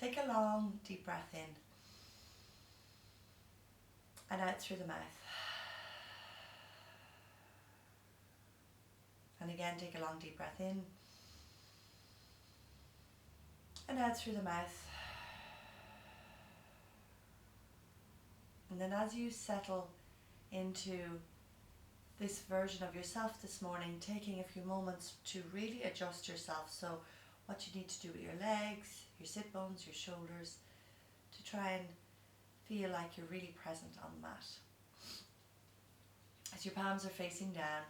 Take a long, deep breath in and out through the mouth. And again, take a long, deep breath in and out through the mouth. And then as you settle into this version of yourself this morning, taking a few moments to really adjust yourself. So what you need to do with your legs, your sit bones, your shoulders, to try and feel like you're really present on the mat. As your palms are facing down.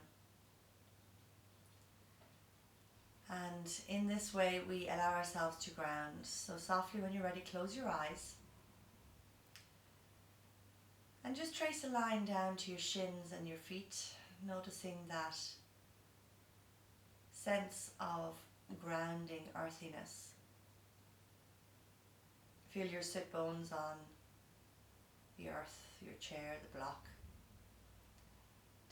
And in this way we allow ourselves to ground. So softly, when you're ready, close your eyes. And just trace a line down to your shins and your feet, noticing that sense of grounding earthiness. Feel your sit bones on the earth, your chair, the block.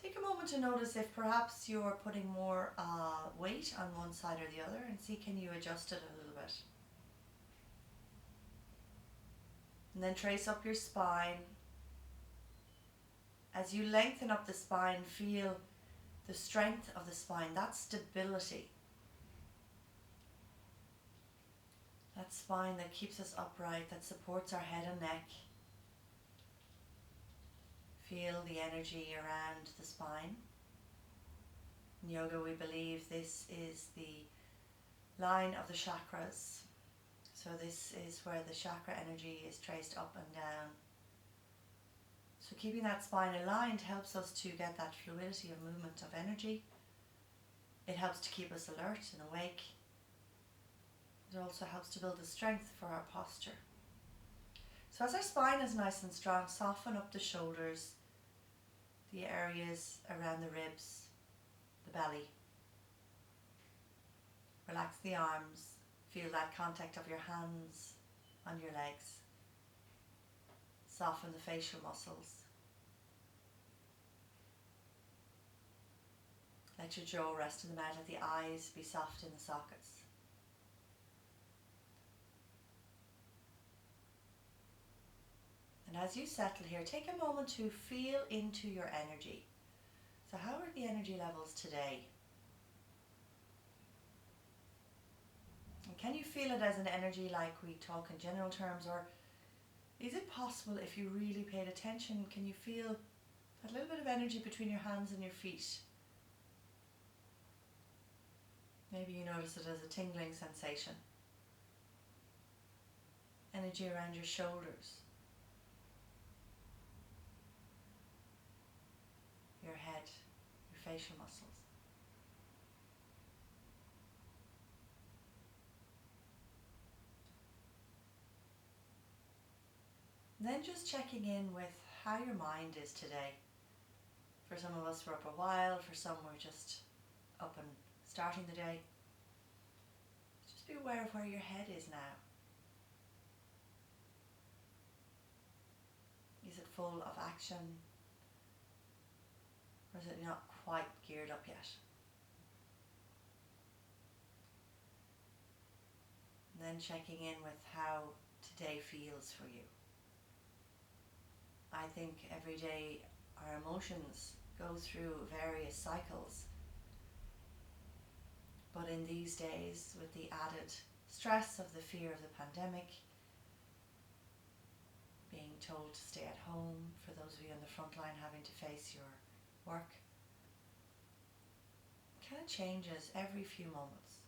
Take a moment to notice if perhaps you're putting more weight on one side or the other, and see, can you adjust it a little bit. And then trace up your spine. As you lengthen up the spine, feel the strength of the spine, that stability. That spine that keeps us upright, that supports our head and neck. Feel the energy around the spine. In yoga, we believe this is the line of the chakras. So this is where the chakra energy is traced up and down. So keeping that spine aligned helps us to get that fluidity of movement of energy. It helps to keep us alert and awake. It also helps to build the strength for our posture. So as our spine is nice and strong, soften up the shoulders, the areas around the ribs, the belly. Relax the arms. Feel that contact of your hands on your legs. Soften the facial muscles. Let your jaw rest in the mat. Let the eyes be soft in the sockets. And as you settle here, take a moment to feel into your energy. So how are the energy levels today? And can you feel it as an energy like we talk in general terms, or is it possible, if you really paid attention, can you feel a little bit of energy between your hands and your feet? Maybe you notice it as a tingling sensation. Energy around your shoulders. Your head, your facial muscles. Then just checking in with how your mind is today. For some of us, we're up a while. For some, we're just up and starting the day. Just be aware of where your head is now. Is it full of action? Or is it not quite geared up yet? And then checking in with how today feels for you. I think every day our emotions go through various cycles. But in these days, with the added stress of the fear of the pandemic, being told to stay at home, for those of you on the front line having to face your work, it kind of changes every few moments.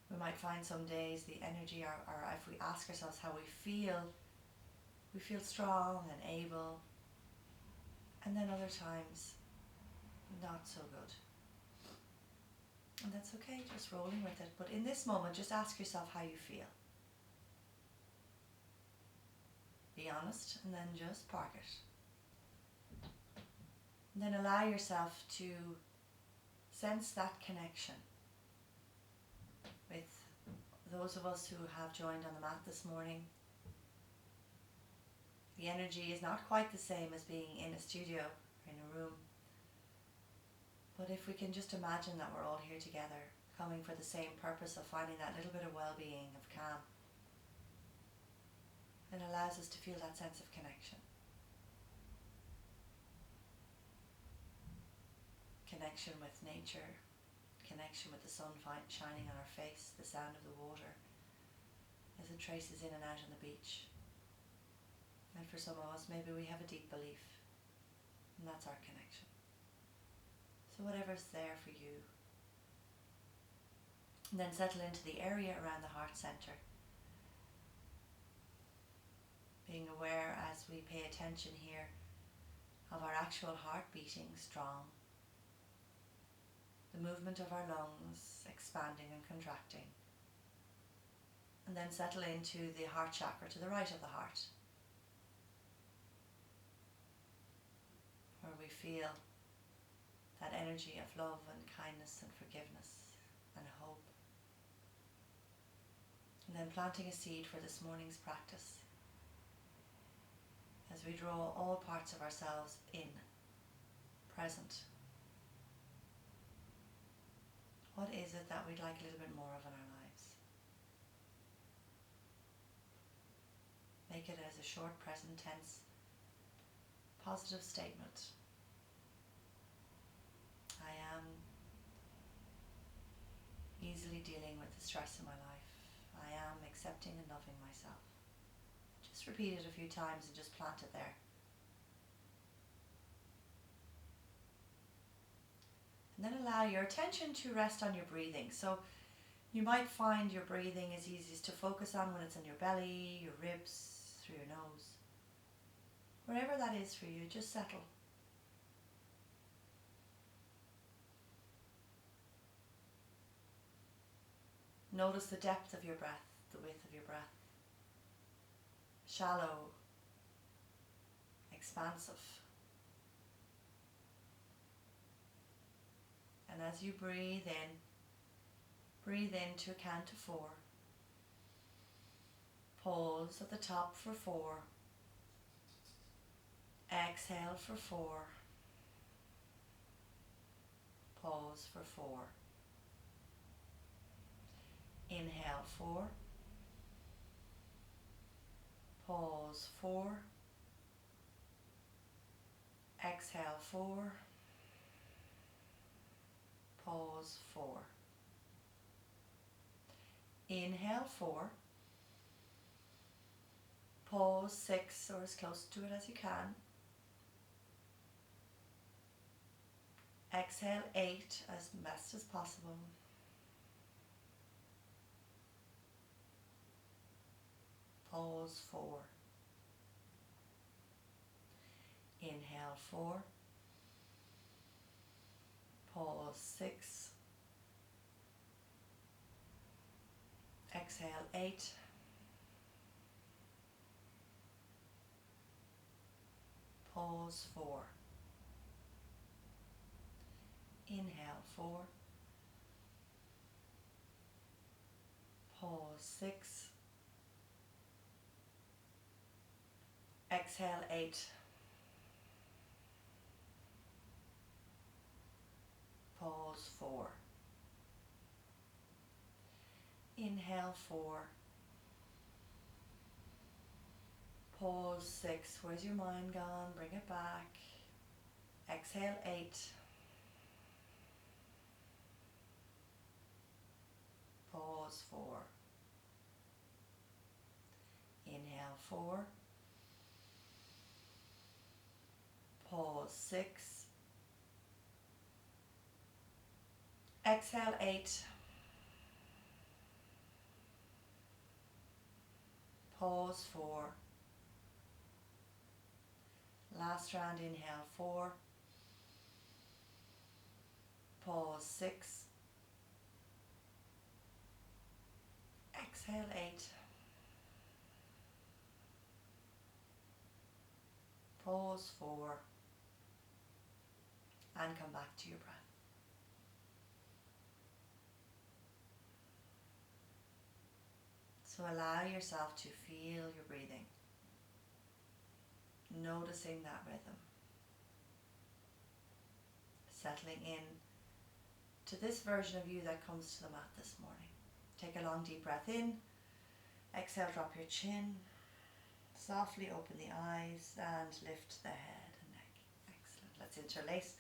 We might find some days the energy, or if we ask ourselves how we feel strong and able, and then other times not so good. And that's okay, just rolling with it. But in this moment, just ask yourself how you feel. Be honest, and then just park it. And then allow yourself to sense that connection with those of us who have joined on the mat this morning. The energy is not quite the same as being in a studio or in a room. But if we can just imagine that we're all here together, coming for the same purpose of finding that little bit of well-being, of calm. It allows us to feel that sense of connection. Connection with nature, connection with the sun shining on our face, the sound of the water as it traces in and out on the beach. And for some of us, maybe we have a deep belief, and that's our connection. So whatever's there for you. And then settle into the area around the heart center. Being aware as we pay attention here of our actual heart beating strong. The movement of our lungs expanding and contracting. And then settle into the heart chakra to the right of the heart, where we feel that energy of love and kindness and forgiveness and hope. And then planting a seed for this morning's practice as we draw all parts of ourselves in, present. What is it that we'd like a little bit more of in our lives? Make it as a short present tense positive statement. I am easily dealing with the stress in my life. I am accepting and loving myself. Just repeat it a few times and just plant it there. And then allow your attention to rest on your breathing. So you might find your breathing is easiest to focus on when it's in your belly, your ribs, through your nose. Wherever that is for you, just settle. Notice the depth of your breath, the width of your breath. Shallow, expansive. And as you breathe in to a count to 4. Pause at the top for 4. Exhale for 4. Pause for 4. Inhale 4. Pause 4. Exhale 4. Pause 4. Inhale 4. Pause 6 or as close to it as you can. Exhale 8 as best as possible. Pause 4. Inhale 4. Pause 6. Exhale 8. Pause 4. Inhale 4. Pause 6. Exhale 8. Pause 4. Inhale 4. Pause 6. Where's your mind gone? Bring it back. Exhale 8. Pause 4. Inhale 4. Pause 6. Exhale 8. Pause 4. Last round, inhale 4. Pause 6. Exhale 8. Pause 4. And come back to your breath. So allow yourself to feel your breathing, noticing that rhythm, settling in to this version of you that comes to the mat this morning. Take a long deep breath in. Exhale, drop your chin. Softly open the eyes and lift the head and neck. Excellent. Let's interlace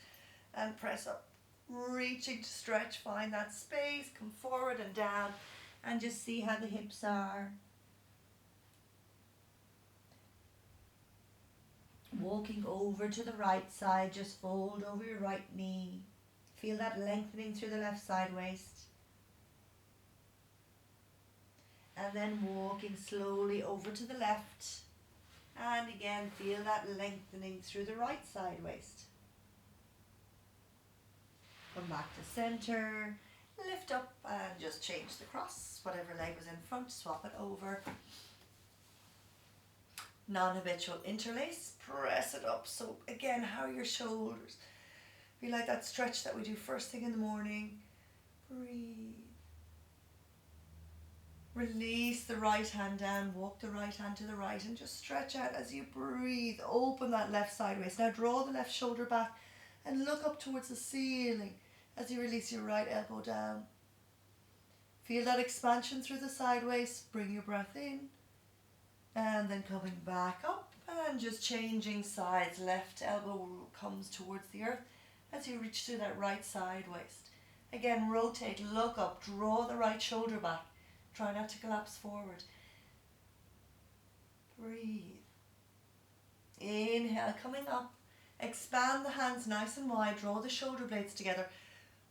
and press up. Reaching to stretch, find that space, come forward and down, and just see how the hips are. Walking over to the right side, just fold over your right knee. Feel that lengthening through the left side waist. And then walking slowly over to the left. And again, feel that lengthening through the right side waist. Come back to center, lift up and just change the cross. Whatever leg was in front, swap it over. Non-habitual interlace, press it up. So again, how are your shoulders? Feel like that stretch that we do first thing in the morning. Breathe. Release the right hand down, walk the right hand to the right and just stretch out as you breathe. Open that left side waist. Now draw the left shoulder back and look up towards the ceiling as you release your right elbow down. Feel that expansion through the side waist. Bring your breath in and then coming back up and just changing sides. Left elbow comes towards the earth as you reach through that right side waist. Again, rotate, look up, draw the right shoulder back. Try not to collapse forward. Breathe. Inhale, coming up. Expand the hands nice and wide. Draw the shoulder blades together.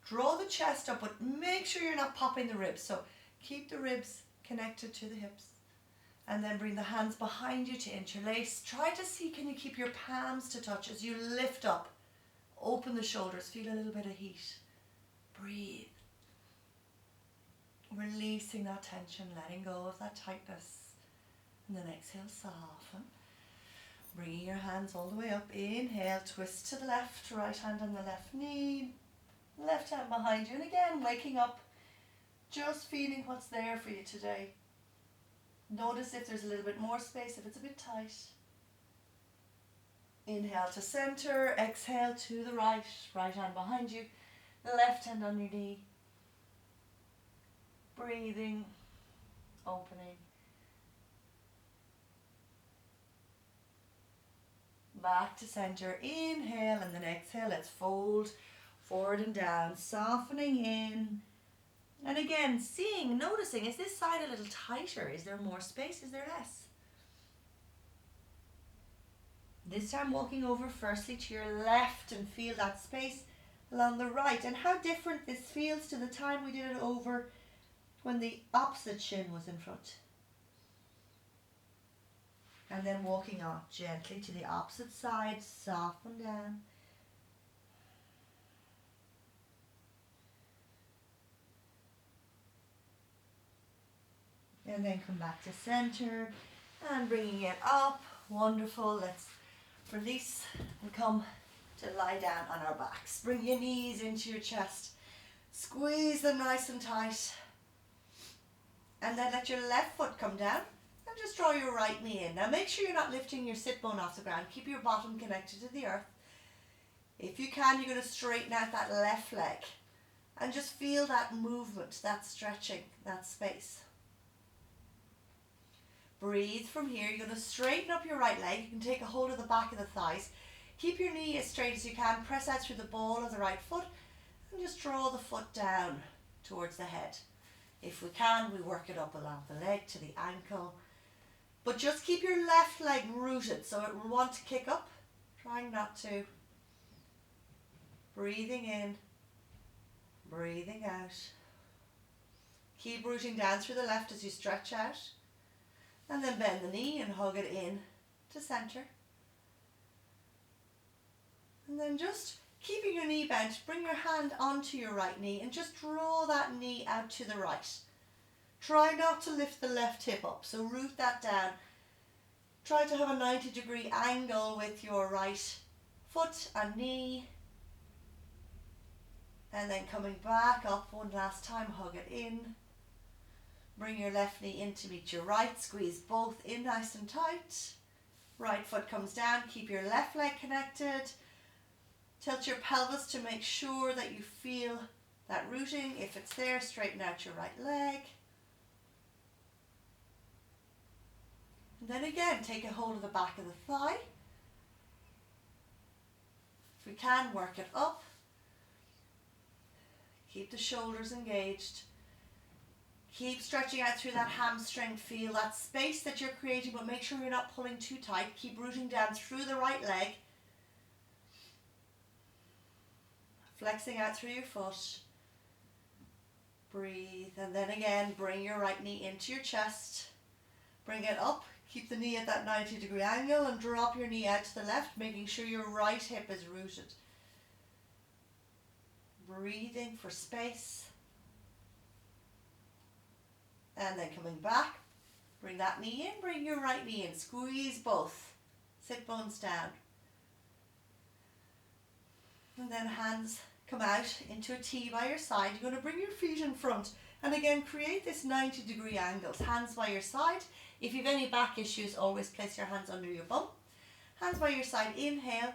Draw the chest up, but make sure you're not popping the ribs. So keep the ribs connected to the hips. And then bring the hands behind you to interlace. Try to see, can you keep your palms to touch as you lift up. Open the shoulders. Feel a little bit of heat. Breathe. Releasing that tension, letting go of that tightness. And then exhale, soften. Bringing your hands all the way up. Inhale, twist to the left, right hand on the left knee. Left hand behind you. And again, waking up, just feeling what's there for you today. Notice if there's a little bit more space, if it's a bit tight. Inhale to center, exhale to the right, right hand behind you, the left hand on your knee. Breathing, opening. Back to center, inhale and then exhale. Let's fold forward and down, softening in. And again, seeing, noticing, is this side a little tighter? Is there more space? Is there less? This time walking over firstly to your left and feel that space along the right. And how different this feels to the time we did it over when the opposite shin was in front. And then walking off gently to the opposite side, soften down. And then come back to center and bringing it up. Wonderful. Let's release and come to lie down on our backs. Bring your knees into your chest. Squeeze them nice and tight. And then let your left foot come down and just draw your right knee in. Now make sure you're not lifting your sit bone off the ground. Keep your bottom connected to the earth. If you can, you're going to straighten out that left leg and just feel that movement, that stretching, that space. Breathe from here. You're going to straighten up your right leg. You can take a hold of the back of the thighs. Keep your knee as straight as you can. Press out through the ball of the right foot and just draw the foot down towards the head. If we can, we work it up along the leg to the ankle. But just keep your left leg rooted so it will want to kick up. Trying not to. Breathing in. Breathing out. Keep rooting down through the left as you stretch out. And then bend the knee and hug it in to center. And then just keeping your knee bent, bring your hand onto your right knee and just draw that knee out to the right. Try not to lift the left hip up, so root that down. Try to have a 90-degree angle with your right foot and knee. And then coming back up one last time, hug it in. Bring your left knee in to meet your right. Squeeze both in nice and tight. Right foot comes down. Keep your left leg connected. Tilt your pelvis to make sure that you feel that rooting. If it's there, straighten out your right leg. And then again, take a hold of the back of the thigh. If we can, work it up. Keep the shoulders engaged. Keep stretching out through that hamstring. Feel that space that you're creating, but make sure you're not pulling too tight. Keep rooting down through the right leg. Flexing out through your foot. Breathe. And then again, bring your right knee into your chest. Bring it up. Keep the knee at that 90-degree angle and drop your knee out to the left, making sure your right hip is rooted. Breathing for space. And then coming back, bring that knee in, bring your right knee in, squeeze both, sit bones down. And then hands come out into a T by your side. You're going to bring your feet in front and again create this 90-degree angles. Hands by your side. If you have any back issues, always place your hands under your bum. Hands by your side, inhale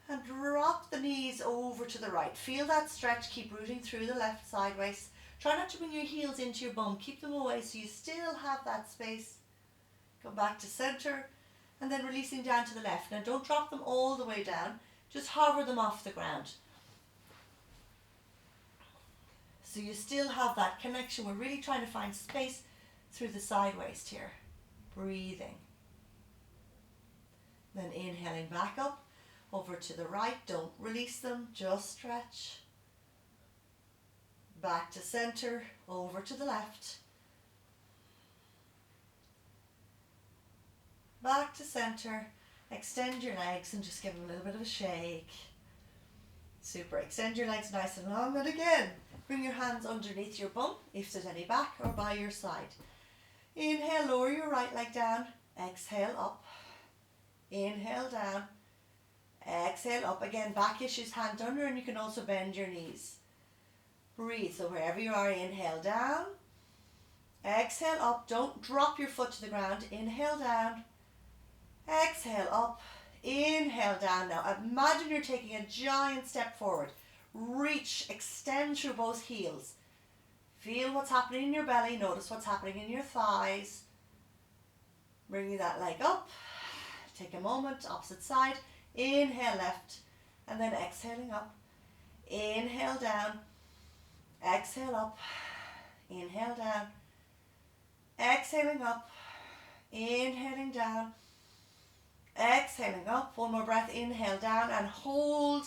and drop the knees over to the right. Feel that stretch, keep rooting through the left sideways. Try not to bring your heels into your bum. Keep them away so you still have that space. Come back to center and then releasing down to the left. Now don't drop them all the way down. Just hover them off the ground. So you still have that connection. We're really trying to find space through the side waist here. Breathing. Then inhaling back up, over to the right. Don't release them, just stretch. Back to center, over to the left. Back to center. Extend your legs and just give them a little bit of a shake. Super. Extend your legs nice and long. And again, bring your hands underneath your bum if there's any back or by your side. Inhale, lower your right leg down. Exhale, up. Inhale, down. Exhale, up. Again, back issues, hand under, and you can also bend your knees. Breathe. So wherever you are, inhale, down. Exhale, up. Don't drop your foot to the ground. Inhale, down. Exhale, up. Inhale, down. Now imagine you're taking a giant step forward. Reach, extend through both heels. Feel what's happening in your belly. Notice what's happening in your thighs. Bringing that leg up. Take a moment, opposite side. Inhale left and then exhaling up. Inhale down. Exhale up. Inhale down. Exhaling up. Inhaling down. Exhaling up. One more breath. Inhale down and hold.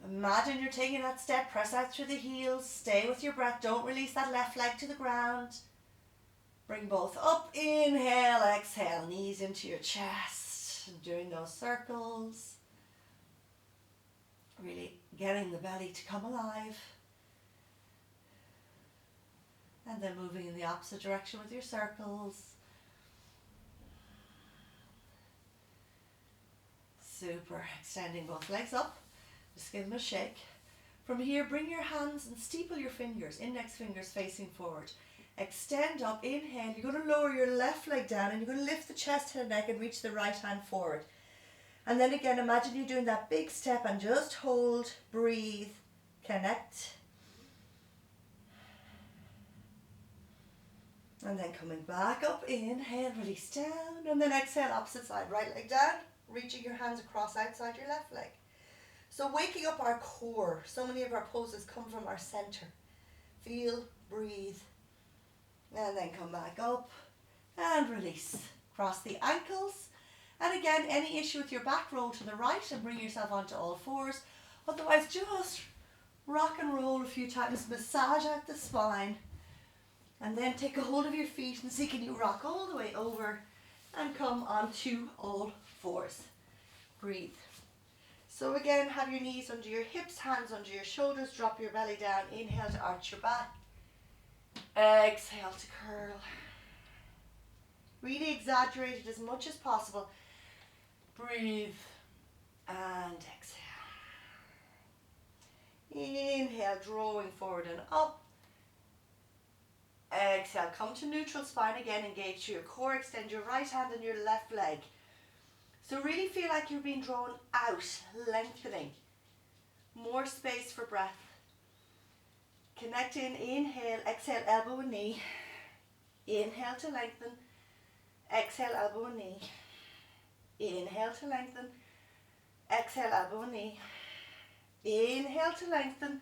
Imagine you're taking that step. Press out through the heels. Stay with your breath. Don't release that left leg to the ground. Bring both up. Inhale, exhale. Knees into your chest. And doing those circles. Really getting the belly to come alive. And then moving in the opposite direction with your circles. Super. Extending both legs up. Just give them a shake. From here, bring your hands and steeple your fingers. Index fingers facing forward. Extend up. Inhale. You're going to lower your left leg down and you're going to lift the chest, head, and neck and reach the right hand forward. And then again, imagine you're doing that big step and just hold, breathe, connect. And then coming back up. Inhale, release down. And then exhale, opposite side. Right leg down. Reaching your hands across outside your left leg. So waking up our core. So many of our poses come from our center. Feel, breathe, and then come back up and release. Cross the ankles. And again, any issue with your back, roll to the right and bring yourself onto all fours. Otherwise, just rock and roll a few times. Massage out the spine. And then take a hold of your feet and see, can you rock all the way over and come onto all fours. Breathe. So again, have your knees under your hips, hands under your shoulders, drop your belly down. Inhale to arch your back. Exhale to curl. Really exaggerate it as much as possible. Breathe and exhale. Inhale, drawing forward and up. Exhale, come to neutral spine again, engage through your core, extend your right hand and your left leg. So really feel like you're being drawn out, lengthening. More space for breath. Connect in, inhale, exhale, elbow and knee. Inhale to lengthen, exhale, elbow and knee. Inhale to lengthen, exhale, elbow and knee. Inhale to lengthen.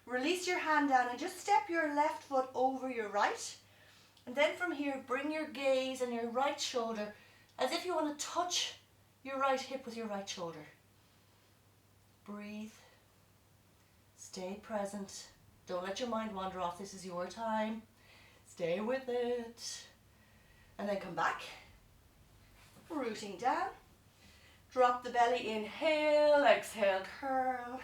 Release your hand down and just step your left foot over your right. And then from here, bring your gaze and your right shoulder as if you want to touch your right hip with your right shoulder. Breathe. Stay present. Don't let your mind wander off. This is your time. Stay with it. And then come back. Rooting down. Drop the belly. Inhale, exhale, curl.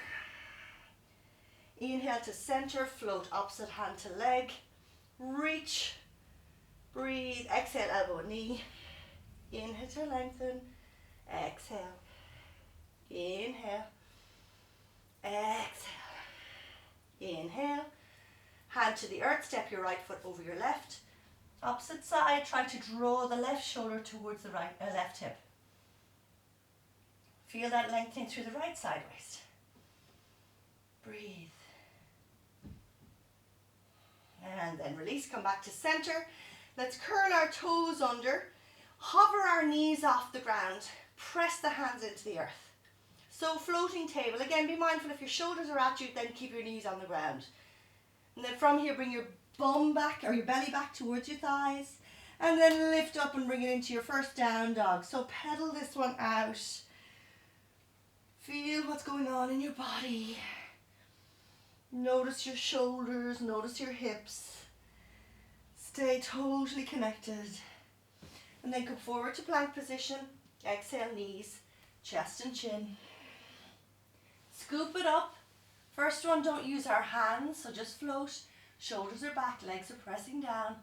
Inhale to center, float opposite hand to leg. Reach. Breathe. Exhale, elbow and knee. Inhale to lengthen. Exhale. Inhale. Exhale. Inhale. Hand to the earth. Step your right foot over your left. Opposite side. Try to draw the left shoulder towards the left hip. Feel that lengthening through the right side waist. Breathe. And then release. Come back to center. Let's curl our toes under. Hover our knees off the ground. Press the hands into the earth. So floating table. Again, be mindful if your shoulders are at you, then keep your knees on the ground. And then from here, bring your bum back or your belly back towards your thighs. And then lift up and bring it into your first down dog. So pedal this one out. Feel what's going on in your body. Notice your shoulders, notice your hips. Stay totally connected. And then come forward to plank position. Exhale, knees, chest and chin. Scoop it up. First one, don't use our hands, so just float. Shoulders are back, legs are pressing down.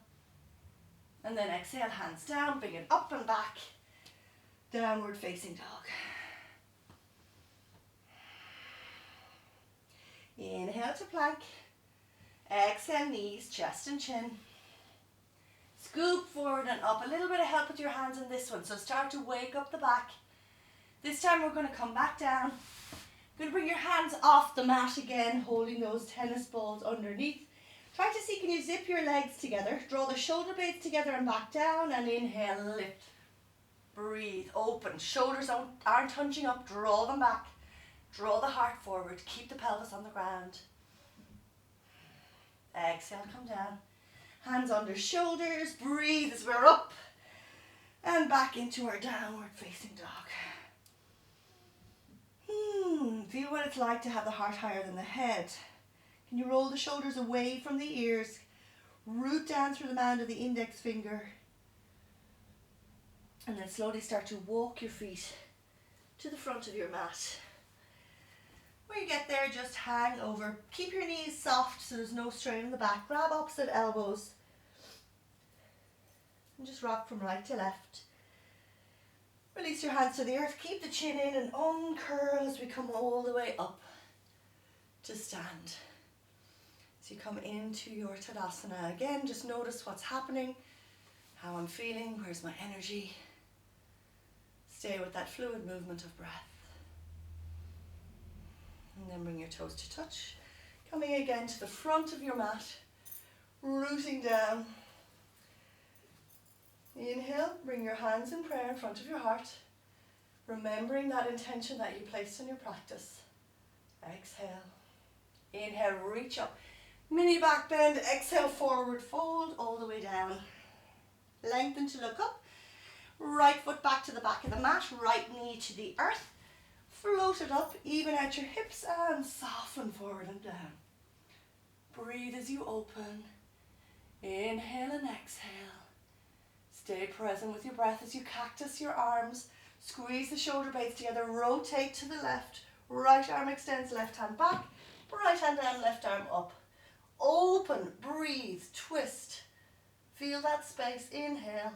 And then exhale, hands down, bring it up and back. Downward facing dog. Inhale to plank. Exhale, knees, chest and chin. Scoop forward and up. A little bit of help with your hands in this one. So start to wake up the back. This time we're going to come back down. Going to bring your hands off the mat again, holding those tennis balls underneath. Try to see, can you zip your legs together? Draw the shoulder blades together and back down. And inhale, lift. Breathe, open. Shoulders aren't hunching up. Draw them back. Draw the heart forward. Keep the pelvis on the ground. Exhale, come down. Hands under shoulders. Breathe as we're up. And back into our downward facing dog. Feel what it's like to have the heart higher than the head. Can you roll the shoulders away from the ears? Root down through the mound of the index finger. And then slowly start to walk your feet to the front of your mat. When you get there, just hang over. Keep your knees soft so there's no strain in the back. Grab opposite elbows. And just rock from right to left. Release your hands to the earth. Keep the chin in and uncurl as we come all the way up to stand. As you come into your Tadasana. Again, just notice what's happening, how I'm feeling, where's my energy. Stay with that fluid movement of breath. And then bring your toes to touch. Coming again to the front of your mat. Rooting down. Inhale, bring your hands in prayer in front of your heart. Remembering that intention that you placed in your practice. Exhale. Inhale, reach up. Mini back bend. Exhale, forward fold all the way down. Lengthen to look up. Right foot back to the back of the mat. Right knee to the earth. Float it up. Even out your hips and soften forward and down. Breathe as you open. Inhale and exhale. Stay present with your breath as you cactus your arms. Squeeze the shoulder blades together. Rotate to the left. Right arm extends, left hand back. Right hand down, left arm up. Open, breathe, twist. Feel that space. Inhale.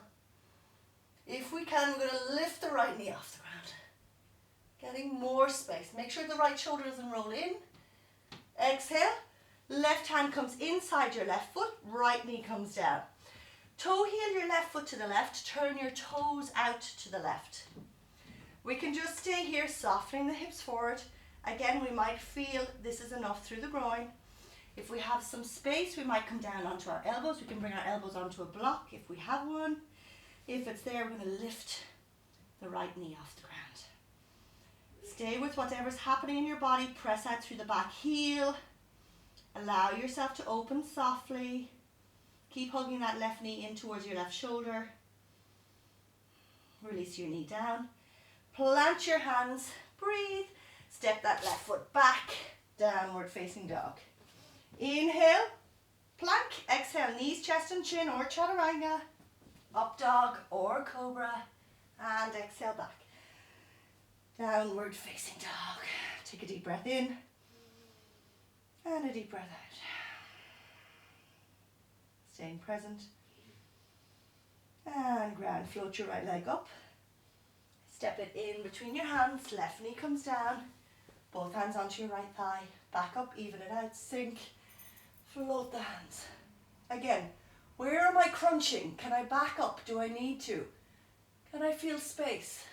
If we can, we're going to lift the right knee off the ground. Getting more space. Make sure the right shoulder doesn't roll in. Exhale. Left hand comes inside your left foot. Right knee comes down. Toe heel your left foot to the left. Turn your toes out to the left. We can just stay here, softening the hips forward. Again, we might feel this is enough through the groin. If we have some space, we might come down onto our elbows. We can bring our elbows onto a block if we have one. If it's there, we're going to lift the right knee off the ground. Stay with whatever's happening in your body. Press out through the back heel. Allow yourself to open softly. Keep hugging that left knee in towards your left shoulder. Release your knee down. Plant your hands. Breathe. Step that left foot back. Downward facing dog. Inhale. Plank. Exhale. Knees, chest and chin or chaturanga. Up dog or cobra. And exhale back. Downward facing dog. Take a deep breath in. And a deep breath out. Staying present. And ground. Float your right leg up. Step it in between your hands. Left knee comes down. Both hands onto your right thigh. Back up, even it out. Sink. Float the hands. Again, where am I crunching? Can I back up? Do I need to? Can I feel space?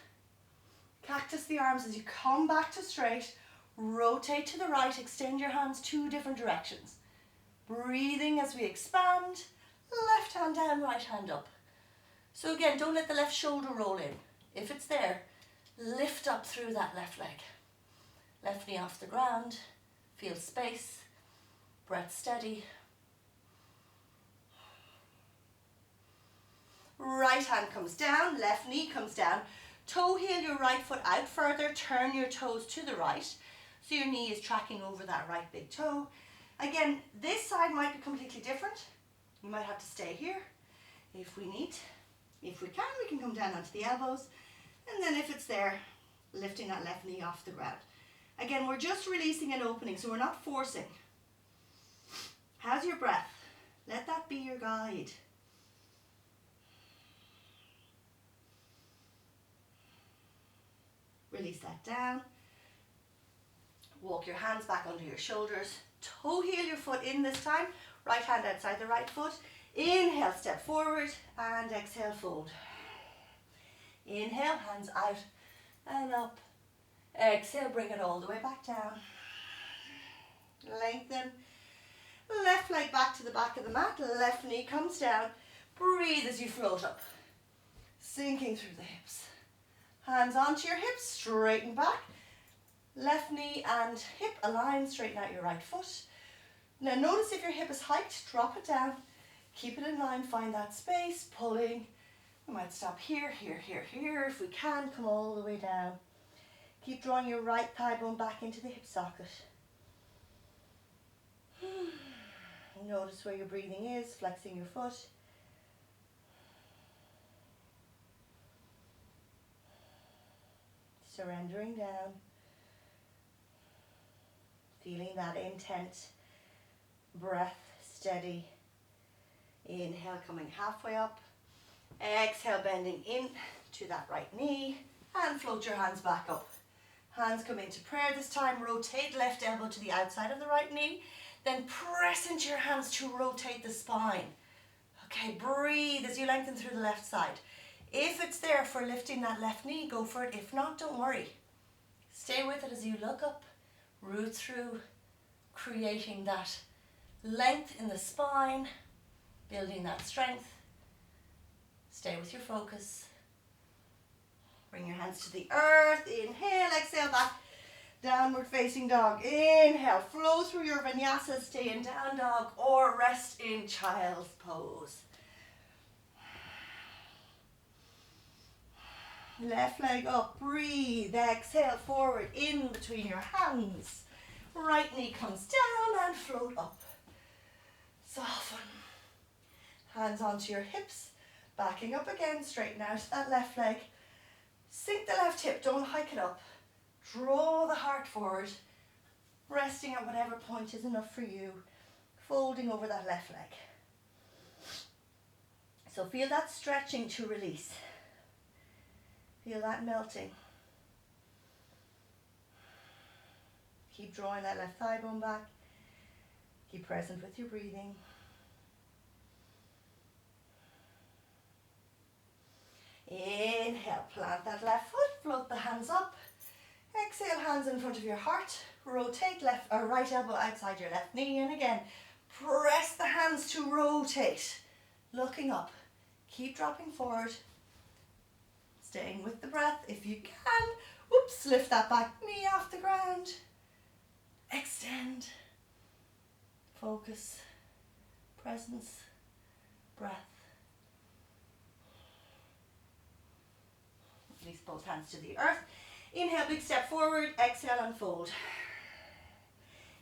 Cactus the arms as you come back to straight. Rotate to the right. Extend your hands 2 different directions. Breathing as we expand. Left hand down, right hand up. So again, don't let the left shoulder roll in. If it's there, lift up through that left leg. Left knee off the ground. Feel space. Breath steady. Right hand comes down, left knee comes down. Toe heel your right foot out further. Turn your toes to the right. So your knee is tracking over that right big toe. Again, this side might be completely different. You might have to stay here if we need. If we can come down onto the elbows. And then if it's there, lifting that left knee off the ground. Again, we're just releasing and opening, so we're not forcing. How's your breath? Let that be your guide. Release that down. Walk your hands back under your shoulders. Toe heel your foot in this time. Right hand outside the right foot. Inhale, step forward and exhale, fold. Inhale, hands out and up. Exhale, bring it all the way back down. Lengthen. Left leg back to the back of the mat. Left knee comes down. Breathe as you float up. Sinking through the hips. Hands onto your hips, straighten back. Left knee and hip align, straighten out your right foot. Now notice if your hip is hiked, drop it down. Keep it in line, find that space, pulling. We might stop here, here, here, here. If we can, come all the way down. Keep drawing your right thigh bone back into the hip socket. Notice where your breathing is, flexing your foot. Surrendering down. Feeling that intent. Breath steady. Inhale, coming halfway up. Exhale, bending in to that right knee. And float your hands back up. Hands come into prayer this time. Rotate left elbow to the outside of the right knee. Then press into your hands to rotate the spine. Okay, breathe as you lengthen through the left side. If it's there for lifting that left knee, go for it. If not, don't worry. Stay with it as you look up, root through, creating that length in the spine, building that strength. Stay with your focus. Bring your hands to the earth. Inhale, exhale back. Downward facing dog. Inhale, flow through your vinyasa, stay in down dog or rest in child's pose. Left leg up, breathe, exhale forward in between your hands. Right knee comes down and float up. Soften. Hands onto your hips, backing up again, straighten out that left leg. Sink the left hip, don't hike it up. Draw the heart forward, resting at whatever point is enough for you, folding over that left leg. So feel that stretching to release. Feel that melting. Keep drawing that left thigh bone back. Keep present with your breathing. Inhale, plant that left foot, float the hands up. Exhale, hands in front of your heart. Rotate left or right elbow outside your left knee. And again, press the hands to rotate. Looking up. Keep dropping forward. Staying with the breath if you can. Whoops, lift that back knee off the ground. Extend. Focus. Presence. Breath. Release both hands to the earth. Inhale, big step forward. Exhale, unfold.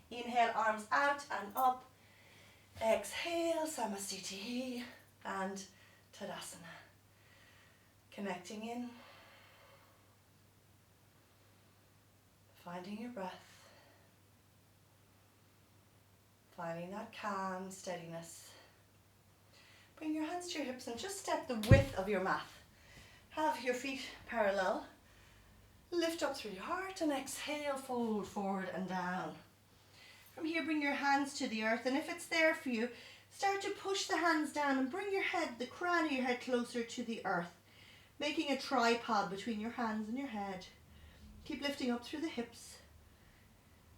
Inhale, arms out and up. Exhale, Samastiti and Tadasana. Connecting in. Finding your breath. Finding that calm, steadiness. Bring your hands to your hips and just step the width of your mat. Have your feet parallel. Lift up through your heart and exhale, fold forward and down. From here, bring your hands to the earth, and if it's there for you, start to push the hands down and bring your head, the crown of your head, closer to the earth, making a tripod between your hands and your head. Keep lifting up through the hips,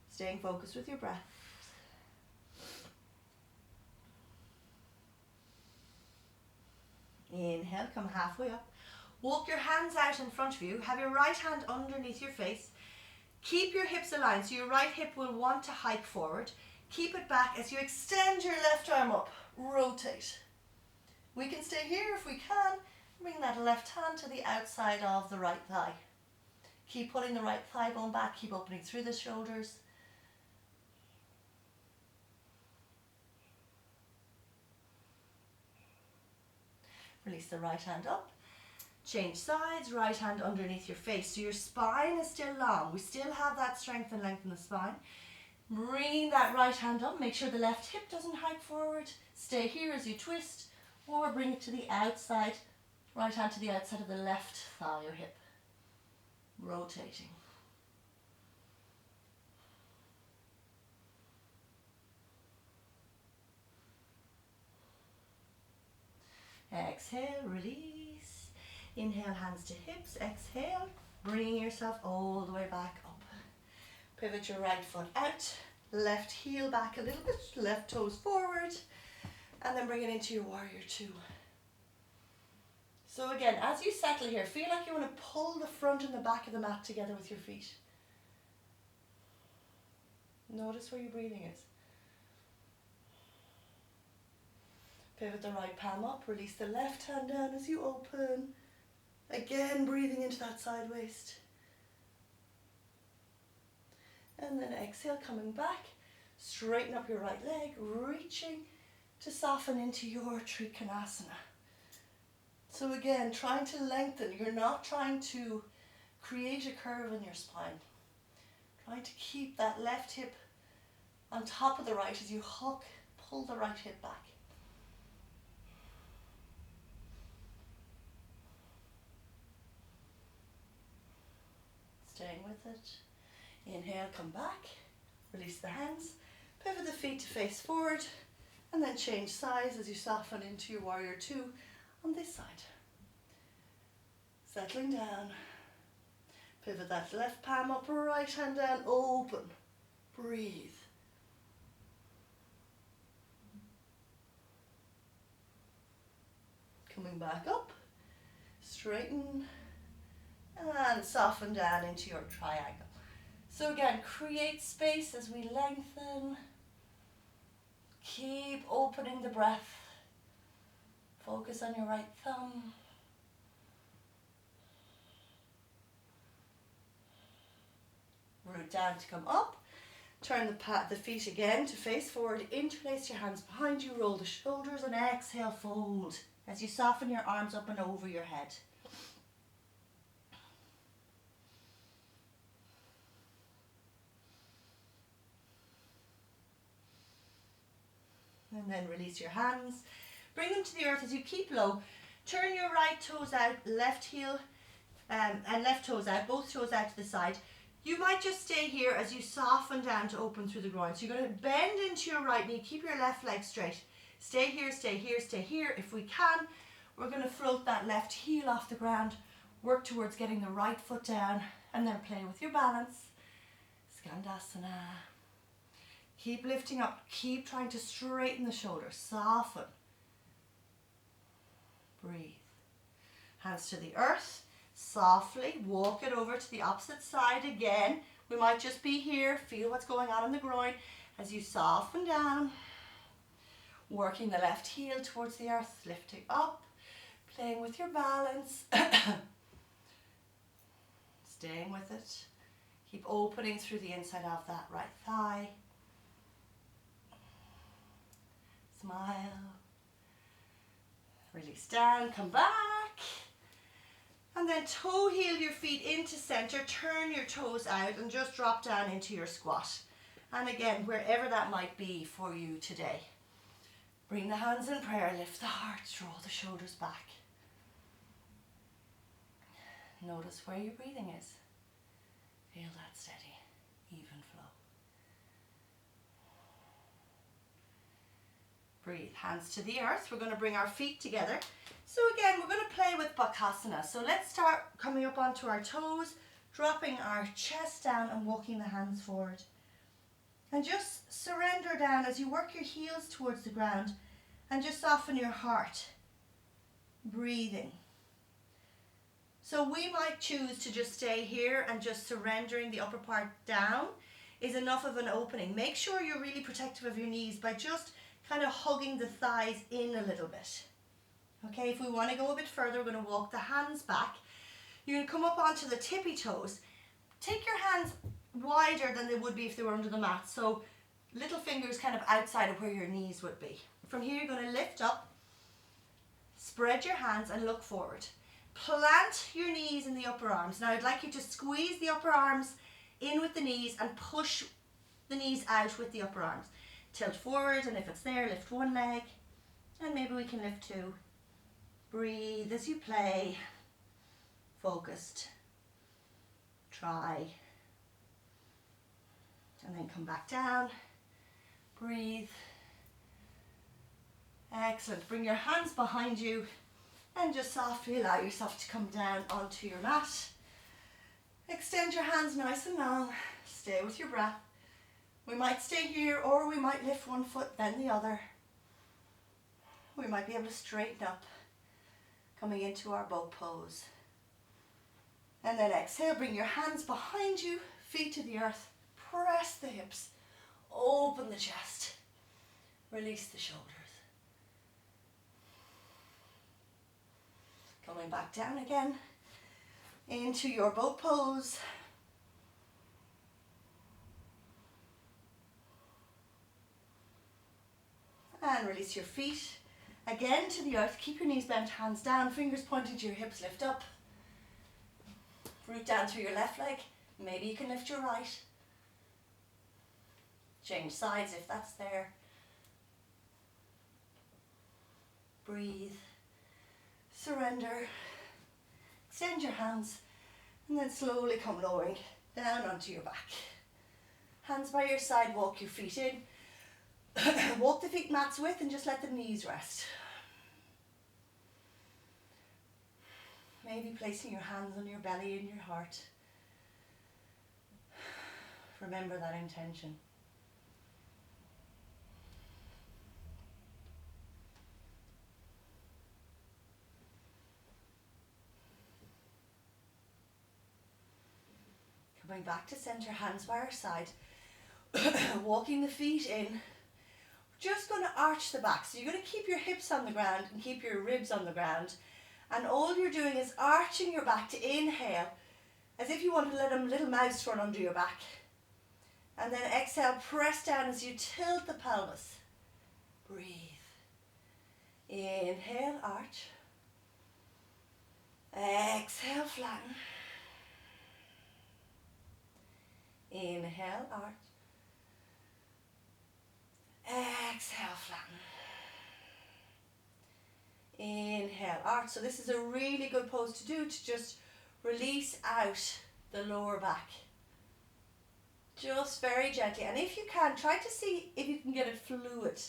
staying focused with your breath. Inhale, come halfway up. Walk your hands out in front of you. Have your right hand underneath your face. Keep your hips aligned, so your right hip will want to hike forward. Keep it back as you extend your left arm up. Rotate. We can stay here if we can. Bring that left hand to the outside of the right thigh. Keep pulling the right thigh bone back. Keep opening through the shoulders. Release the right hand up. Change sides, right hand underneath your face. So your spine is still long. We still have that strength and length in the spine. Bringing that right hand up. Make sure the left hip doesn't hike forward. Stay here as you twist, or bring it to the outside. Right hand to the outside of the left thigh or hip. Rotating. Exhale, release. Inhale, hands to hips. Exhale, bring yourself all the way back up. Pivot your right foot out. Left heel back a little bit. Left toes forward. And then bring it into your warrior two. So again, as you settle here, feel like you want to pull the front and the back of the mat together with your feet. Notice where your breathing is. Pivot the right palm up. Release the left hand down as you open. Again, breathing into that side waist. And then exhale, coming back. Straighten up your right leg, reaching to soften into your Trikonasana. So again, trying to lengthen. You're not trying to create a curve in your spine. Trying to keep that left hip on top of the right as you hook, pull the right hip back. Staying with it. Inhale, come back. Release the hands. Pivot the feet to face forward. And then change sides as you soften into your warrior two on this side. Settling down. Pivot that left palm up, right hand down, open. Breathe. Coming back up. Straighten. And soften down into your triangle. So again, create space as we lengthen. Keep opening the breath. Focus on your right thumb. Root down to come up. Turn the feet again to face forward. Interlace your hands behind you. Roll the shoulders and exhale, fold. As you soften your arms up and over your head. And then release your hands. Bring them to the earth as you keep low. Turn your right toes out, left heel and left toes out, both toes out to the side. You might just stay here as you soften down to open through the groin. So you're going to bend into your right knee, keep your left leg straight. Stay here, stay here, stay here. If we can, we're going to float that left heel off the ground. Work towards getting the right foot down and then play with your balance. Skandasana. Keep lifting up. Keep trying to straighten the shoulders. Soften. Breathe. Hands to the earth. Softly walk it over to the opposite side again. We might just be here. Feel what's going on in the groin as you soften down. Working the left heel towards the earth. Lifting up. Playing with your balance. Staying with it. Keep opening through the inside of that right thigh. Smile. Release down, come back. And then toe heel your feet into center. Turn your toes out and just drop down into your squat. And again, wherever that might be for you today. Bring the hands in prayer, lift the heart, draw the shoulders back. Notice where your breathing is. Feel that steady, even flow. Breathe, hands to the earth. We're going to bring our feet together. So again, we're going to play with Bakasana. So let's start coming up onto our toes, dropping our chest down and walking the hands forward. And just surrender down as you work your heels towards the ground and just soften your heart. Breathing. So we might choose to just stay here and just surrendering the upper part down is enough of an opening. Make sure you're really protective of your knees by just kind of hugging the thighs in a little bit. Okay, if we want to go a bit further, we're going to walk the hands back. You're going to come up onto the tippy toes. Take your hands wider than they would be if they were under the mat. So little fingers kind of outside of where your knees would be. From here, you're going to lift up, spread your hands and look forward. Plant your knees in the upper arms. Now I'd like you to squeeze the upper arms in with the knees and push the knees out with the upper arms. Tilt forward, and if it's there, lift one leg. And maybe we can lift two. Breathe as you play. Focused. Try. And then come back down. Breathe. Excellent. Bring your hands behind you and just softly allow yourself to come down onto your mat. Extend your hands nice and long. Stay with your breath. We might stay here, or we might lift one foot, then the other. We might be able to straighten up, coming into our boat pose. And then exhale, bring your hands behind you, feet to the earth. Press the hips, open the chest, release the shoulders. Coming back down again into your boat pose. And release your feet again to the earth. Keep your knees bent, hands down, fingers pointing to your hips, lift up. Root down through your left leg. Maybe you can lift your right. Change sides if that's there. Breathe. Surrender. Extend your hands and then slowly come lowering down onto your back. Hands by your side, walk your feet in. Walk the feet mats width and just let the knees rest. Maybe placing your hands on your belly and your heart. Remember that intention. Coming back to center, hands by our side. Walking the feet in. Just going to arch the back. So you're going to keep your hips on the ground and keep your ribs on the ground. And all you're doing is arching your back to inhale, as if you want to let a little mouse run under your back. And then exhale, press down as you tilt the pelvis. Breathe. Inhale, arch. Exhale, flatten. Inhale, arch. Exhale, flatten. Inhale, arch. So this is a really good pose to do, to just release out the lower back. Just very gently. And if you can, try to see if you can get it fluid.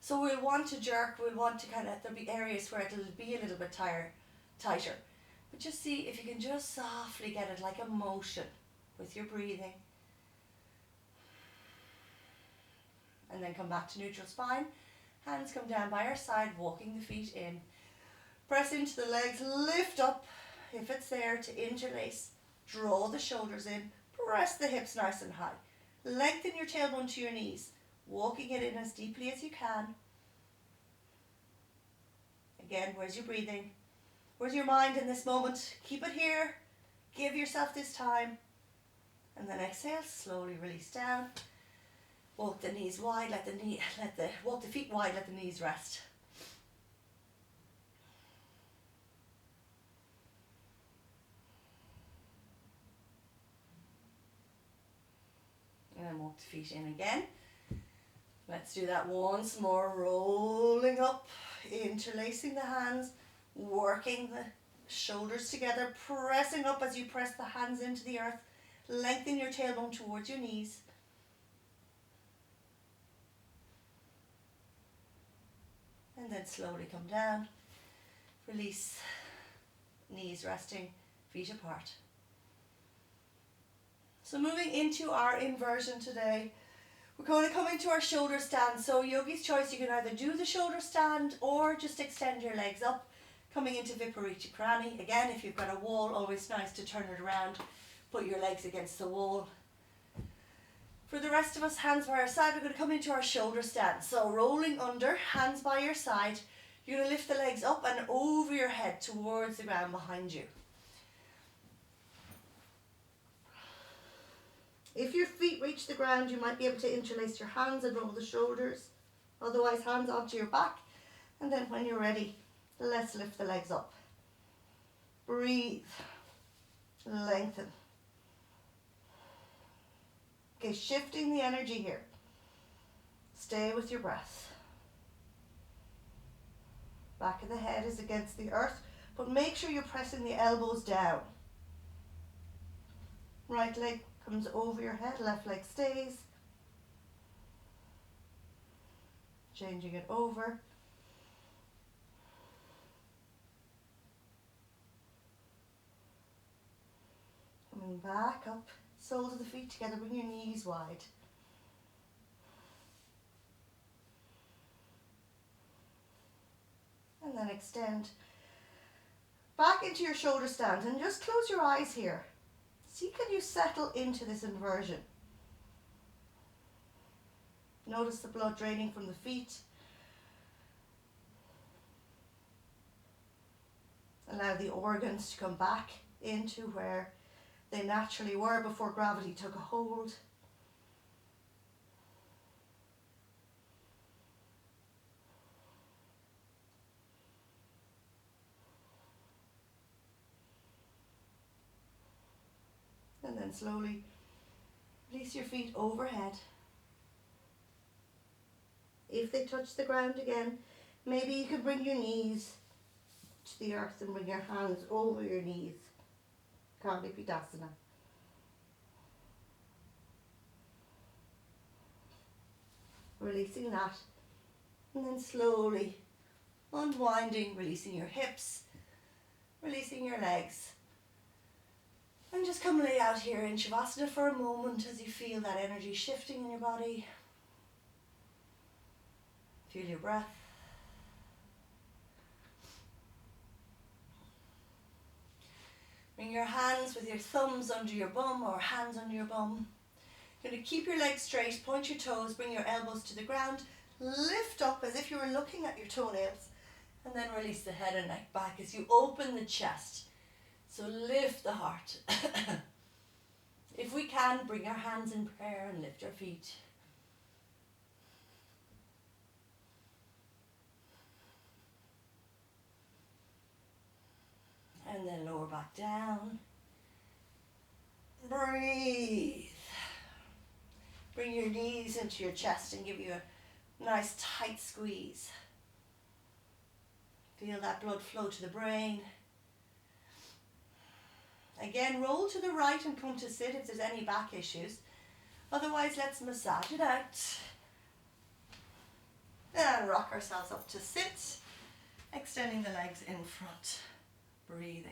So we'll want to jerk, we'll want to kind of, there'll be areas where it'll be a little bit tighter. But just see if you can just softly get it like a motion with your breathing. And then come back to neutral spine. Hands come down by our side, walking the feet in. Press into the legs, lift up if it's there to interlace. Draw the shoulders in, press the hips nice and high. Lengthen your tailbone to your knees, walking it in as deeply as you can. Again, where's your breathing? Where's your mind in this moment? Keep it here. Give yourself this time. And then exhale, slowly release down. Walk the knees wide, walk the feet wide, let the knees rest. And then walk the feet in again. Let's do that once more, rolling up, interlacing the hands, working the shoulders together, pressing up as you press the hands into the earth. Lengthen your tailbone towards your knees. And then slowly come down. Release, knees resting, feet apart. So moving into our inversion today, we're going to come into our shoulder stand. So yogi's choice, you can either do the shoulder stand or just extend your legs up, coming into viparita Chakrani. Again, if you've got a wall, always nice to turn it around, put your legs against the wall. For the rest of us, hands by our side, we're going to come into our shoulder stand. So rolling under, hands by your side, you're going to lift the legs up and over your head towards the ground behind you. If your feet reach the ground, you might be able to interlace your hands and roll the shoulders. Otherwise, hands onto your back. And then when you're ready, let's lift the legs up. Breathe. Lengthen. Okay, shifting the energy here. Stay with your breath. Back of the head is against the earth, but make sure you're pressing the elbows down. Right leg comes over your head, left leg stays. Changing it over. Coming back up, soles of the feet together, bring your knees wide. And then extend back into your shoulder stand and just close your eyes here. See, can you settle into this inversion? Notice the blood draining from the feet. Allow the organs to come back into where they naturally were before gravity took a hold. And then slowly release your feet overhead. If they touch the ground again, maybe you can bring your knees to the earth and bring your hands over your knees. Tadasana. Releasing that. And then slowly unwinding, releasing your hips, releasing your legs. And just come lay out here in Shavasana for a moment as you feel that energy shifting in your body. Feel your breath. Bring your hands with your thumbs under your bum or hands under your bum. You're going to keep your legs straight, point your toes, bring your elbows to the ground, lift up as if you were looking at your toenails, and then release the head and neck back as you open the chest. So lift the heart. If we can, bring our hands in prayer and lift our feet. And then lower back down. Breathe. Bring your knees into your chest and give you a nice tight squeeze. Feel that blood flow to the brain. Again, roll to the right and come to sit if there's any back issues. Otherwise, let's massage it out. And rock ourselves up to sit, extending the legs in front. Breathing.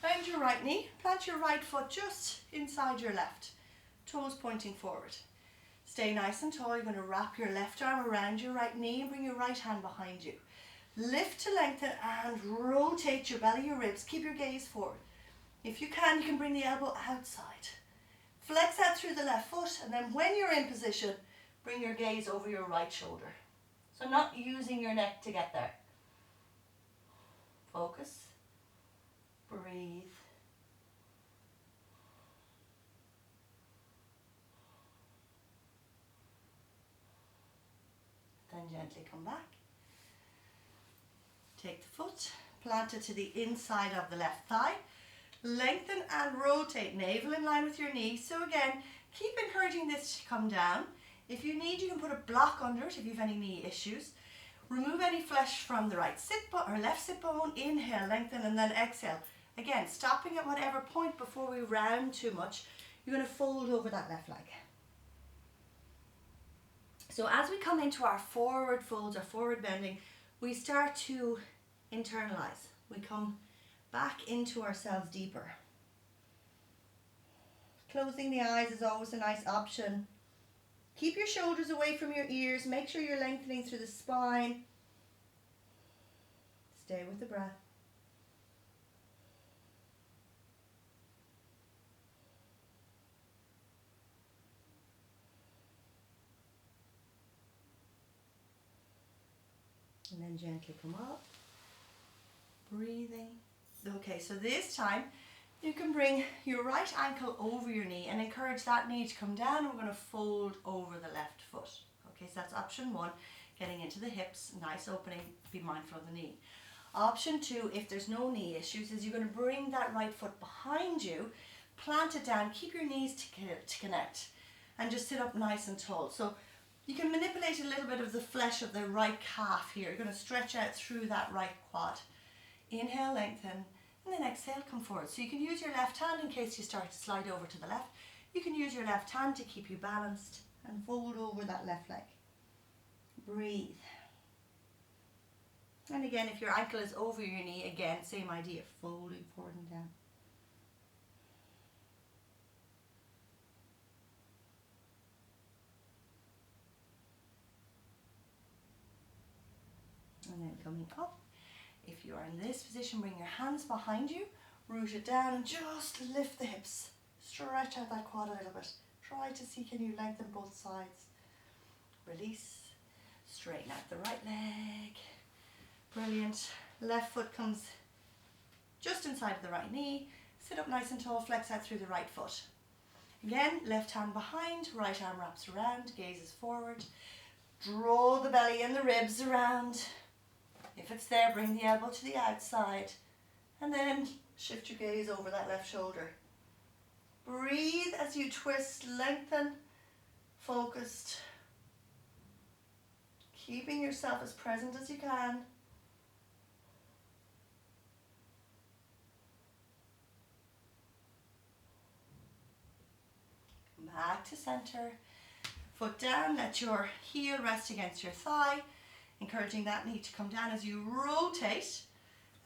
Bend your right knee, plant your right foot just inside your left, toes pointing forward. Stay nice and tall. You're going to wrap your left arm around your right knee and bring your right hand behind you. Lift to lengthen and rotate your belly, your ribs. Keep your gaze forward. If you can bring the elbow outside. Flex out through the left foot, and then when you're in position, bring your gaze over your right shoulder. So not using your neck to get there. Focus. Breathe. Then gently come back. Take the foot, plant it to the inside of the left thigh. Lengthen and rotate, navel in line with your knee. So again, keep encouraging this to come down. If you need, you can put a block under it if you have any knee issues. Remove any flesh from the right sit bone or left sit bone. Inhale, lengthen, and then exhale. Again, stopping at whatever point before we round too much. You're going to fold over that left leg. So as we come into our forward folds or forward bending, we start to internalize. We come back into ourselves deeper. Closing the eyes is always a nice option. Keep your shoulders away from your ears. Make sure you're lengthening through the spine. Stay with the breath. And then gently come up. Breathing. Okay, so this time you can bring your right ankle over your knee and encourage that knee to come down. We're going to fold over the left foot. Okay, so that's option one, getting into the hips, nice opening, be mindful of the knee. Option two, if there's no knee issues, is you're going to bring that right foot behind you, plant it down, keep your knees to connect, and just sit up nice and tall. So you can manipulate a little bit of the flesh of the right calf here. You're going to stretch out through that right quad. Inhale, lengthen, and then exhale, come forward. So you can use your left hand in case you start to slide over to the left. You can use your left hand to keep you balanced and fold over that left leg. Breathe. And again, if your ankle is over your knee, again, same idea, folding forward and down. And then coming up. If you are in this position, bring your hands behind you, root it down and just lift the hips. Stretch out that quad a little bit. Try to see, can you lengthen both sides. Release, straighten out the right leg. Brilliant. Left foot comes just inside of the right knee. Sit up nice and tall, flex out through the right foot. Again, left hand behind, right arm wraps around, gazes forward. Draw the belly and the ribs around. If it's there, bring the elbow to the outside and then shift your gaze over that left shoulder. Breathe as you twist, lengthen, focused, keeping yourself as present as you can. Back to center, foot down, let your heel rest against your thigh. Encouraging that knee to come down as you rotate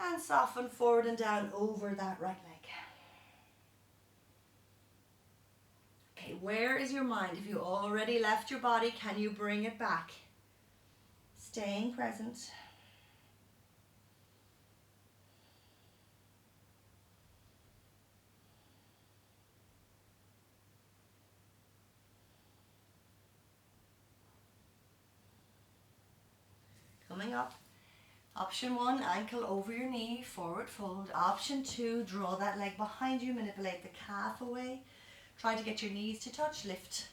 and soften forward and down over that right leg. Okay, where is your mind? If you already left your body, can you bring it back? Staying present. Coming up. Option one, ankle over your knee, forward fold. Option two, draw that leg behind you, manipulate the calf away. Try to get your knees to touch, lift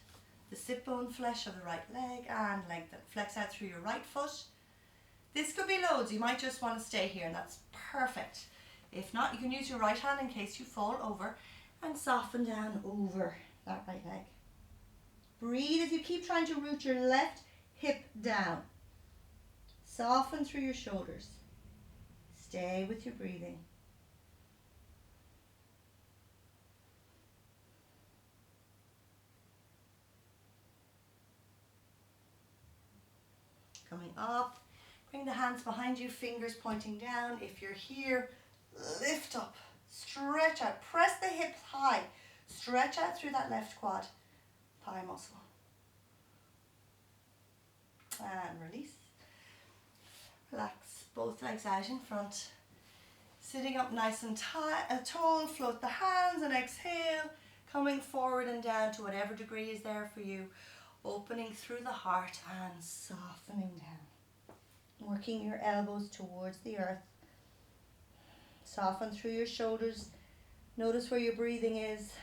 the sit bone flesh of the right leg and lengthen. Flex out through your right foot. This could be loads, you might just want to stay here and that's perfect. If not, you can use your right hand in case you fall over and soften down over that right leg. Breathe as you keep trying to root your left hip down. Soften through your shoulders. Stay with your breathing. Coming up, bring the hands behind you, fingers pointing down. If you're here, lift up, stretch out, press the hips high. Stretch out through that left quad, thigh muscle. and release. Relax both legs out in front. Sitting up nice and tall, float the hands and exhale, coming forward and down to whatever degree is there for you. Opening through the heart and softening down. Working your elbows towards the earth. Soften through your shoulders. Notice where your breathing is.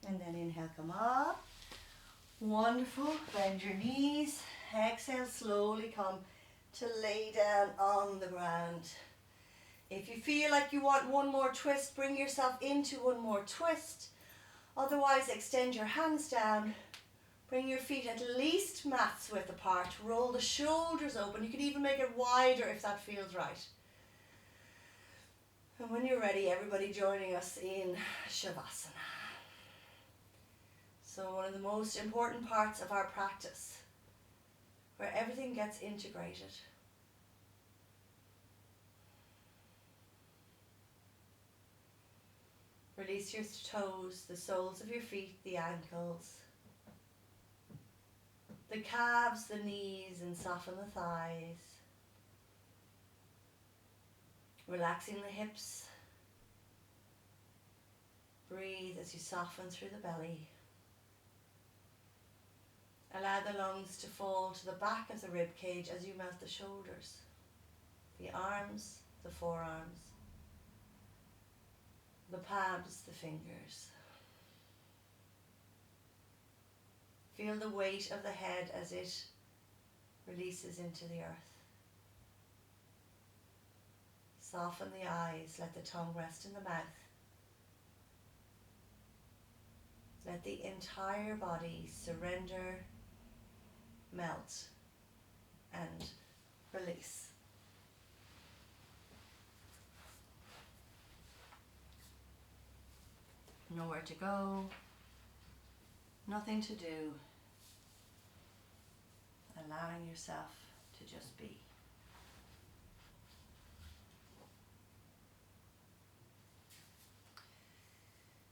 And then inhale, come up. Wonderful. Bend your knees. Exhale, slowly come to lay down on the ground. If you feel like you want one more twist, bring yourself into one more twist. Otherwise, extend your hands down. Bring your feet at least mat's width apart. Roll the shoulders open. You can even make it wider if that feels right. And when you're ready, everybody joining us in Shavasana. So one of the most important parts of our practice, where everything gets integrated. Release your toes, the soles of your feet, the ankles, the calves, the knees, and soften the thighs. Relaxing the hips. Breathe as you soften through the belly. Allow the lungs to fall to the back of the rib cage as you melt the shoulders, the arms, the forearms, the palms, the fingers. Feel the weight of the head as it releases into the earth. Soften the eyes, let the tongue rest in the mouth. Let the entire body surrender, melt, and release. Nowhere to go, nothing to do. Allowing yourself to just be.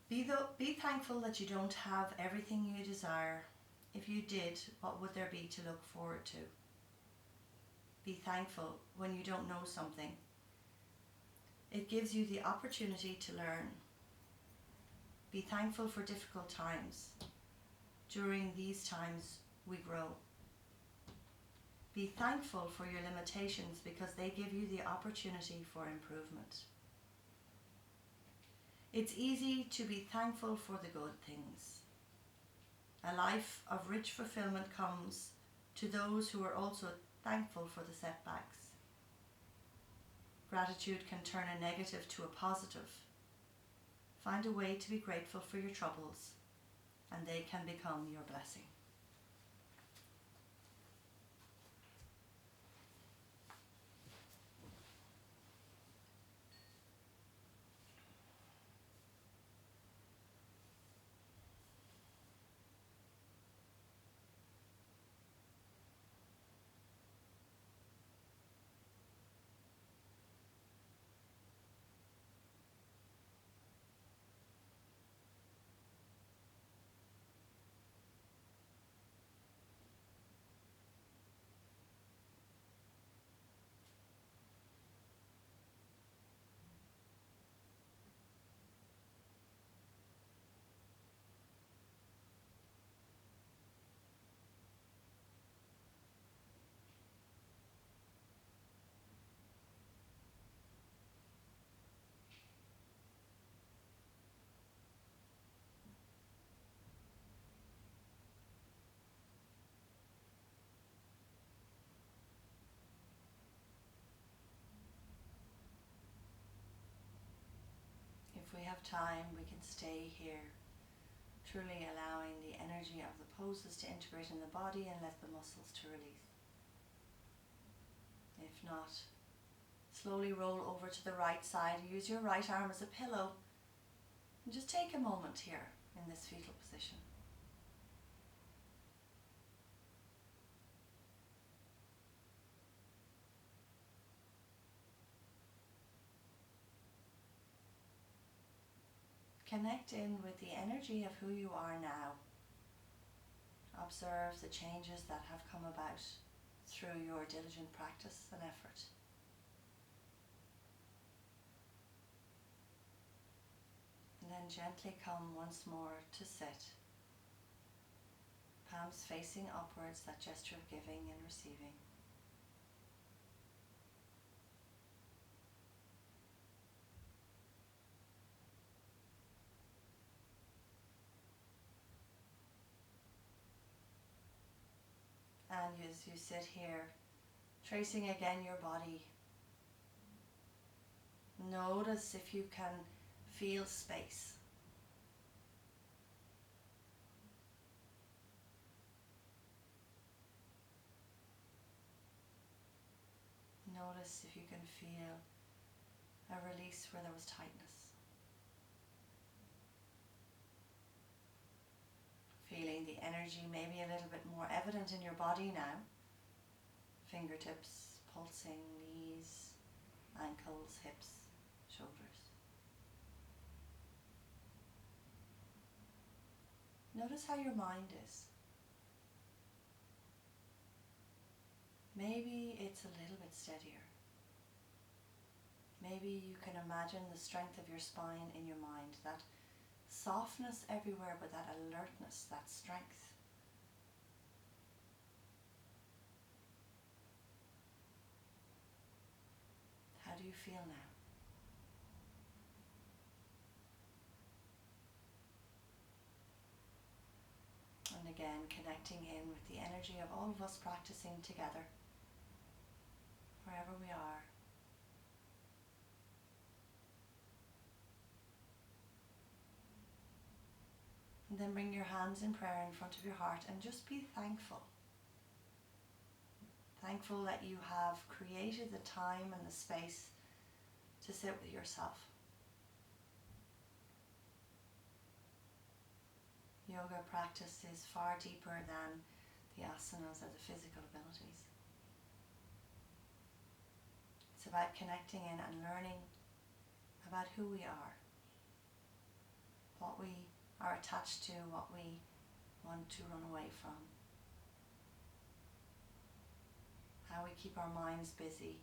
Be thankful that you don't have everything you desire. If you did, what would there be to look forward to? Be thankful when you don't know something. It gives you the opportunity to learn. Be thankful for difficult times. During these times, we grow. Be thankful for your limitations because they give you the opportunity for improvement. It's easy to be thankful for the good things. A life of rich fulfillment comes to those who are also thankful for the setbacks. Gratitude can turn a negative to a positive. Find a way to be grateful for your troubles, and they can become your blessing. If we have time, we can stay here, truly allowing the energy of the poses to integrate in the body and let the muscles to release. If not, slowly roll over to the right side. Use your right arm as a pillow and just take a moment here in this fetal position. connect in with the energy of who you are now. Observe the changes that have come about through your diligent practice and effort. And then gently come once more to sit. Palms facing upwards, that gesture of giving and receiving. And as you sit here, tracing again your body, notice if you can feel space. Notice if you can feel a release where there was tightness. Feeling the energy maybe a little bit more evident in your body now. Fingertips, pulsing, knees, ankles, hips, shoulders. Notice how your mind is. Maybe it's a little bit steadier. Maybe you can imagine the strength of your spine in your mind, that softness everywhere, but that alertness, that strength. How do you feel now? And again, connecting in with the energy of all of us practicing together, wherever we are. And then bring your hands in prayer in front of your heart and just be thankful. Thankful that you have created the time and the space to sit with yourself. Yoga practice is far deeper than the asanas or the physical abilities. It's about connecting in and learning about who we are, what we are attached to, what we want to run away from, how we keep our minds busy